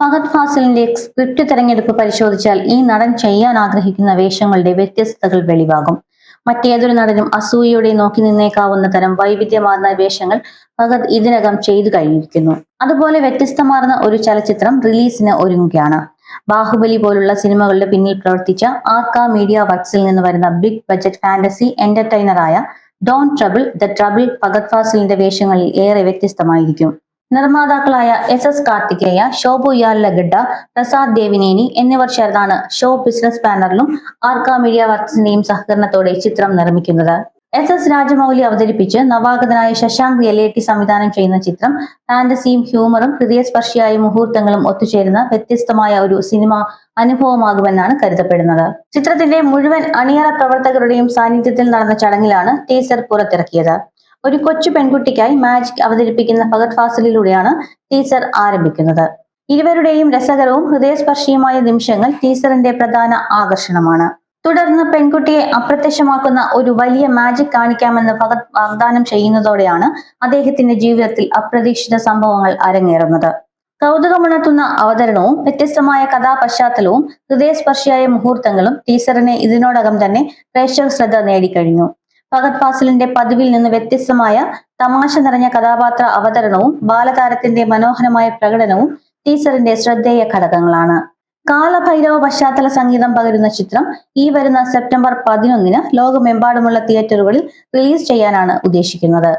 Fahad ഫാസിലിന്റെ script തെരഞ്ഞെടുപ്പ് പരിശോധിച്ചാൽ ഈ നടൻ ചെയ്യാൻ ആഗ്രഹിക്കുന്ന വേഷങ്ങളുടെ വ്യത്യസ്തതകൾ വെളിവാകും. മറ്റേതൊരു നടനും അസൂയയോടെ നോക്കി നിന്നേക്കാവുന്ന തരം വൈവിധ്യമാർന്ന വേഷങ്ങൾ ഫഹദ് ഇതിനകം ചെയ്തു കഴിഞ്ഞിരിക്കുന്നു. അതുപോലെ വ്യത്യസ്തമാർന്ന ഒരു ചലച്ചിത്രം റിലീസിന് ഒരുങ്ങുകയാണ്. ബാഹുബലി പോലുള്ള സിനിമകളുടെ പിന്നിൽ പ്രവർത്തിച്ച ആർക്ക മീഡിയ വർക്സിൽ നിന്ന് വരുന്ന ബിഗ് ബജറ്റ് ഫാന്റസി എന്റർടൈനറായ don't trouble the trouble Fahadh ഫാസിലിന്റെ വേഷങ്ങളിൽ ഏറെ വ്യത്യസ്തമായിരിക്കും. നിർമ്മാതാക്കളായ എസ് കാർത്തികേയ, ശോഭു യാർലഗഡ്ഡ, പ്രസാദ് ദേവിനേനി എന്നിവർ ചേർന്നാണ് ഷോ ബിസിനസ് ബാനറിലും ആർക്ക മീഡിയ വർക്സിന്റെയും സഹകരണത്തോടെ ചിത്രം നിർമ്മിക്കുന്നത്. രാജമൗലി അവതരിപ്പിച്ച് നവാഗതനായ ശശാങ്ക് യെലേട്ടി സംവിധാനം ചെയ്യുന്ന ചിത്രം ഫാന്റസിയും ഹ്യൂമറും ഹൃദയസ്പർശിയായ മുഹൂർത്തങ്ങളും ഒത്തുചേരുന്ന വ്യത്യസ്തമായ ഒരു സിനിമ അനുഭവമാകുമെന്നാണ് കരുതപ്പെടുന്നത്. ചിത്രത്തിന്റെ മുഴുവൻ അണിയറ പ്രവർത്തകരുടെയും സാന്നിധ്യത്തിൽ നടന്ന ചടങ്ങിലാണ് ടീസർ പുറത്തിറക്കിയത്. ഒരു കൊച്ചു പെൺകുട്ടിക്കായി മാജിക് അവതരിപ്പിക്കുന്ന ഫഹദ് ഫാസിലിലൂടെയാണ് ടീസർ ആരംഭിക്കുന്നത്. ഇരുവരുടെയും രസകരവും ഹൃദയസ്പർശിയുമായ നിമിഷങ്ങൾ ടീസറിന്റെ പ്രധാന ആകർഷണമാണ്. തുടർന്ന് പെൺകുട്ടിയെ അപ്രത്യക്ഷമാക്കുന്ന ഒരു വലിയ മാജിക് കാണിക്കാമെന്ന് ഫഹദ് വാഗ്ദാനം ചെയ്യുന്നതോടെയാണ് അദ്ദേഹത്തിന്റെ ജീവിതത്തിൽ അപ്രതീക്ഷിത സംഭവങ്ങൾ അരങ്ങേറുന്നത്. കൗതുകമുണർത്തുന്ന അവതരണവും വ്യത്യസ്തമായ കഥാപശ്ചാത്തലവും ഹൃദയസ്പർശിയായ മുഹൂർത്തങ്ങളും ടീസറിനെ ഇതിനോടകം തന്നെ പ്രേക്ഷക ശ്രദ്ധ നേടിക്കഴിഞ്ഞു. ഫഹദ് ഫാസിലിന്റെ പതിവിൽ നിന്ന് വ്യത്യസ്തമായ തമാശ നിറഞ്ഞ കഥാപാത്ര അവതരണവും ബാലതാരത്തിന്റെ മനോഹരമായ പ്രകടനവും ടീസറിന്റെ ശ്രദ്ധേയ ഘടകങ്ങളാണ്. കാലഭൈരവ പശ്ചാത്തല സംഗീതം പകരുന്ന ചിത്രം ഈ വരുന്ന സെപ്റ്റംബർ 11 ലോകമെമ്പാടുമുള്ള തിയേറ്ററുകളിൽ റിലീസ് ചെയ്യാനാണ് ഉദ്ദേശിക്കുന്നത്.